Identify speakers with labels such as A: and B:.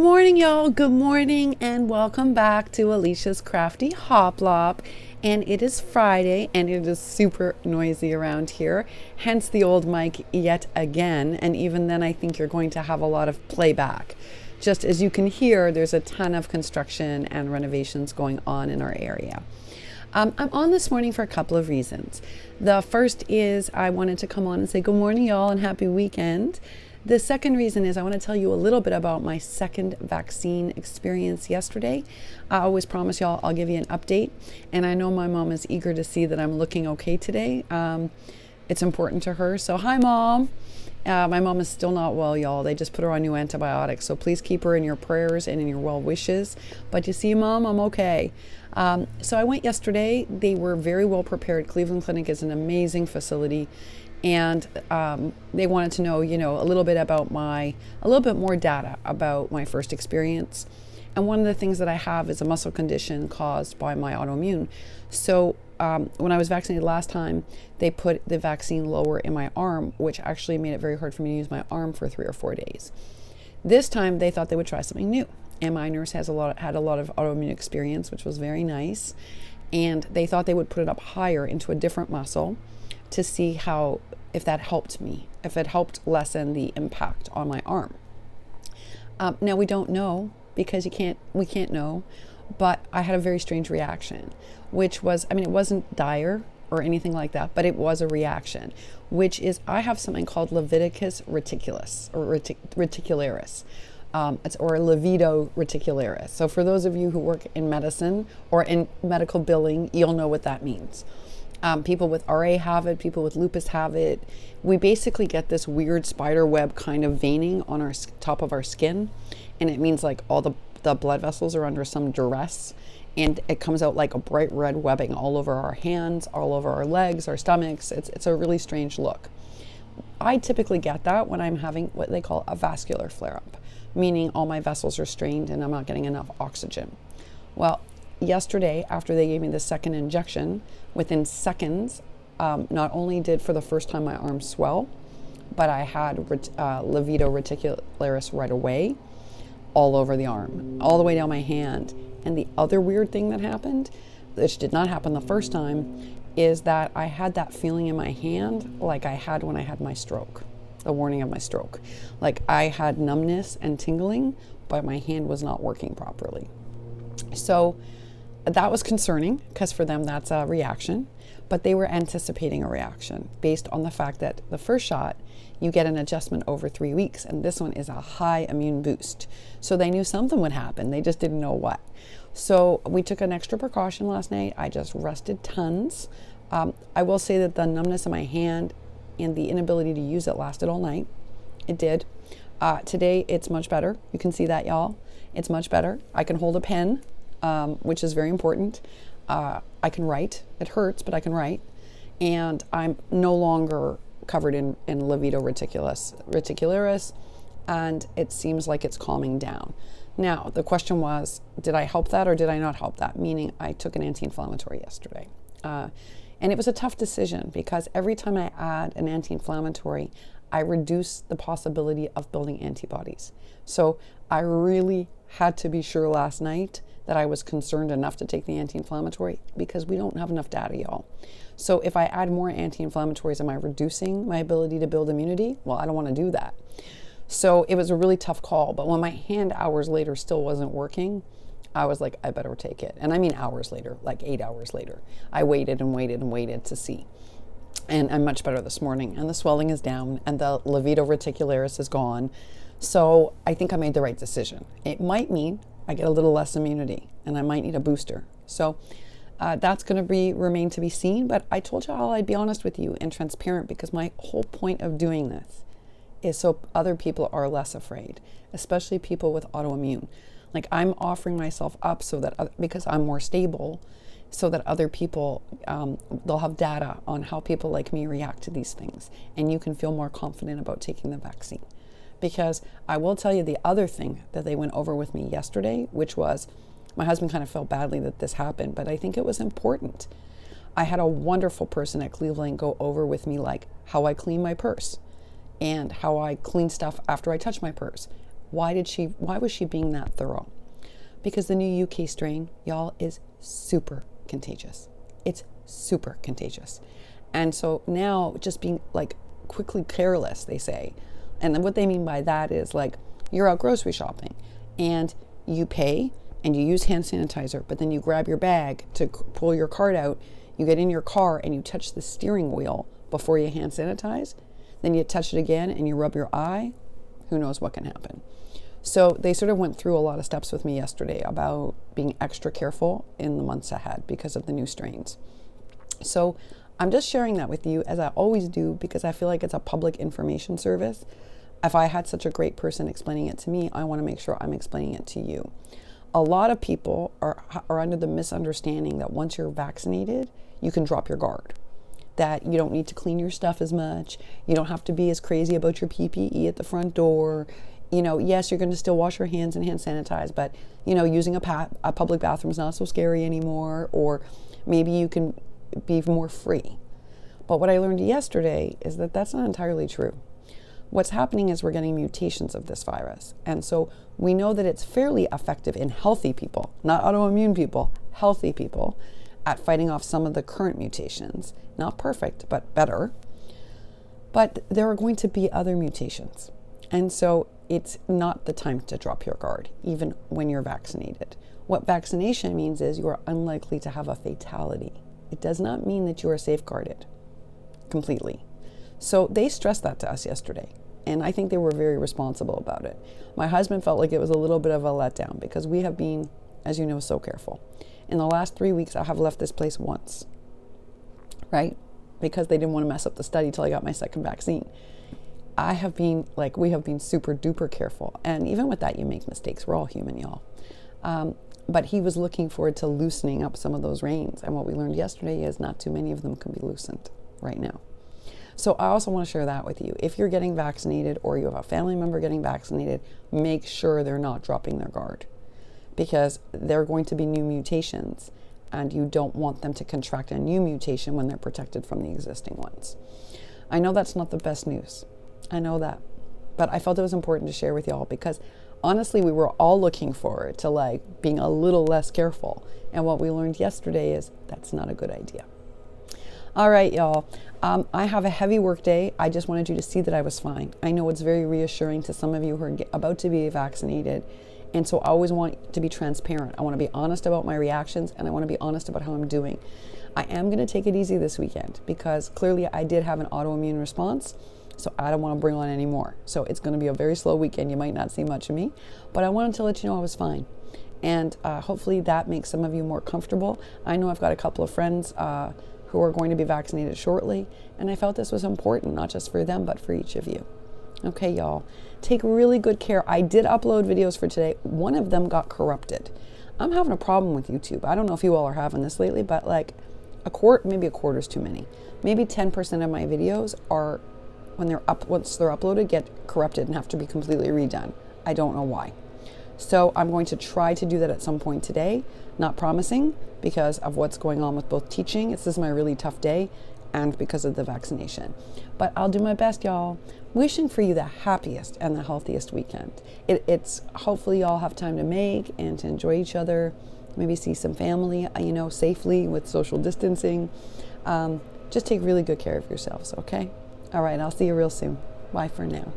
A: Morning, y'all. Good morning, and welcome back to Alicia's Crafty Hoplop. And it is Friday, and it is super noisy around here, hence the old mic yet again. And even then, I think you're going to have a lot of playback. Just as you can hear, there's a ton of construction and renovations going on in our area. I'm on this morning for a couple of reasons. The first is I wanted to come on and say good morning, y'all, and happy weekend. The second reason is I want to tell you a little bit about my second vaccine experience yesterday. I always promise y'all I'll give you an update, and I know my mom is eager to see that I'm looking okay today. It's important to her. So hi, Mom. My mom is still not well, y'all. They just put her on new antibiotics, so please keep her in your prayers and in your well wishes. But you see, Mom, I'm okay. So I went yesterday. They were very well prepared. Cleveland Clinic is an amazing facility. And they wanted to know, a little bit more data about my first experience. And one of the things that I have is a muscle condition caused by my autoimmune. So when I was vaccinated last time, they put the vaccine lower in my arm, which actually made it very hard for me to use my arm for 3 or 4 days. This time, they thought they would try something new. And my nurse had a lot of autoimmune experience, which was very nice. And they thought they would put it up higher into a different muscle to see if that helped me, if it helped lessen the impact on my arm. Now we don't know because we can't know, but I had a very strange reaction, which was, it wasn't dire or anything like that, but it was a reaction, which is I have something called leviticus reticularis, or reticularis. Or livedo reticularis. So for those of you who work in medicine or in medical billing, you'll know what that means. People with RA have it, people with lupus have it. We basically get this weird spider web kind of veining on our top of our skin, and it means like all the blood vessels are under some duress, and it comes out like a bright red webbing all over our hands, all over our legs, our stomachs. It's a really strange look. I typically get that when I'm having what they call a vascular flare-up, meaning all my vessels are strained and I'm not getting enough oxygen. Well, yesterday, after they gave me the second injection, within seconds, not only did for the first time my arm swell, but I had livedo reticularis right away, all over the arm, all the way down my hand. And the other weird thing that happened, which did not happen the first time, is that I had that feeling in my hand like I had when I had my stroke, the warning of my stroke. Like I had numbness and tingling, but my hand was not working properly. So that was concerning because for them that's a reaction, but they were anticipating a reaction based on the fact that the first shot you get an adjustment over 3 weeks, and this one is a high immune boost. So they knew something would happen, they just didn't know what. So we took an extra precaution last night. I just rested tons. I will say that the numbness in my hand and the inability to use it lasted all night. It did. Today it's much better. You can see that, y'all. It's much better. I can hold a pen, which is very important. I can write. It hurts, but I can write. And I'm no longer covered in livedo reticularis, and it seems like it's calming down. Now, the question was, did I help that or did I not help that? Meaning I took an anti-inflammatory yesterday. And it was a tough decision because every time I add an anti-inflammatory, I reduce the possibility of building antibodies. So I really had to be sure last night that I was concerned enough to take the anti-inflammatory because we don't have enough data, y'all. So if I add more anti-inflammatories, am I reducing my ability to build immunity? Well, I don't want to do that. So it was a really tough call. But when my hand hours later still wasn't working, I was like, I better take it. And I mean hours later, like 8 hours later. I waited and waited and waited to see. And I'm much better this morning. And the swelling is down and the livedo reticularis is gone. So I think I made the right decision. It might mean I get a little less immunity and I might need a booster. So that's going to remain to be seen. But I told you all I'd be honest with you and transparent because my whole point of doing this is so other people are less afraid, especially people with autoimmune. Like I'm offering myself up so that because I'm more stable, so that other people, they'll have data on how people like me react to these things. And you can feel more confident about taking the vaccine. Because I will tell you the other thing that they went over with me yesterday, which was my husband kind of felt badly that this happened, but I think it was important. I had a wonderful person at Cleveland go over with me like how I clean my purse and how I clean stuff after I touch my purse. Why was she being that thorough? Because the new UK strain, y'all, is super contagious. It's super contagious. And so now just being like quickly careless, they say. And then what they mean by that is like you're out grocery shopping and you pay and you use hand sanitizer, but then you grab your bag to pull your card out, you get in your car and you touch the steering wheel before you hand sanitize, then you touch it again and you rub your eye, who knows what can happen. So they sort of went through a lot of steps with me yesterday about being extra careful in the months ahead because of the new strains. So I'm just sharing that with you, as I always do, because I feel like it's a public information service. If I had such a great person explaining it to me, I want to make sure I'm explaining it to you. A lot of people are under the misunderstanding that once you're vaccinated, you can drop your guard. That you don't need to clean your stuff as much. You don't have to be as crazy about your PPE at the front door. You know, yes, you're going to still wash your hands and hand sanitize, but, you know, using a public bathroom is not so scary anymore, or maybe you can be more free. But what I learned yesterday is that that's not entirely true. What's happening is we're getting mutations of this virus. And so we know that it's fairly effective in healthy people, not autoimmune people, healthy people, at fighting off some of the current mutations. Not perfect, but better. But there are going to be other mutations. And so it's not the time to drop your guard, even when you're vaccinated. What vaccination means is you are unlikely to have a fatality. It does not mean that you are safeguarded completely. So they stressed that to us yesterday. And I think they were very responsible about it. My husband felt like it was a little bit of a letdown because we have been, as you know, so careful. In the last 3 weeks, I have left this place once, right? Because they didn't want to mess up the study till I got my second vaccine. We have been super duper careful. And even with that, you make mistakes. We're all human, y'all. But he was looking forward to loosening up some of those reins. And what we learned yesterday is not too many of them can be loosened right now. So I also want to share that with you. If you're getting vaccinated or you have a family member getting vaccinated, make sure they're not dropping their guard, because there are going to be new mutations and you don't want them to contract a new mutation when they're protected from the existing ones. I know that's not the best news. I know that. But I felt it was important to share with y'all because honestly, we were all looking forward to like being a little less careful. And what we learned yesterday is that's not a good idea. All right, y'all. I have a heavy work day. I just wanted you to see that I was fine. I know it's very reassuring to some of you who are about to be vaccinated. And so I always want to be transparent. I want to be honest about my reactions and I want to be honest about how I'm doing. I am going to take it easy this weekend because clearly I did have an autoimmune response. So I don't want to bring on any more. So it's going to be a very slow weekend. You might not see much of me, but I wanted to let you know I was fine. And hopefully that makes some of you more comfortable. I know I've got a couple of friends who are going to be vaccinated shortly. And I felt this was important, not just for them, but for each of you. Okay, y'all, take really good care. I did upload videos for today. One of them got corrupted. I'm having a problem with YouTube. I don't know if you all are having this lately, but like maybe a quarter is too many. Maybe 10% of my videos are, once they're uploaded, get corrupted and have to be completely redone. I don't know why. So I'm going to try to do that at some point today. Not promising because of what's going on with both teaching. This is my really tough day and because of the vaccination. But I'll do my best, y'all. Wishing for you the happiest and the healthiest weekend. It's hopefully y'all have time to make and to enjoy each other. Maybe see some family, safely with social distancing. Just take really good care of yourselves, okay? All right, I'll see you real soon. Bye for now.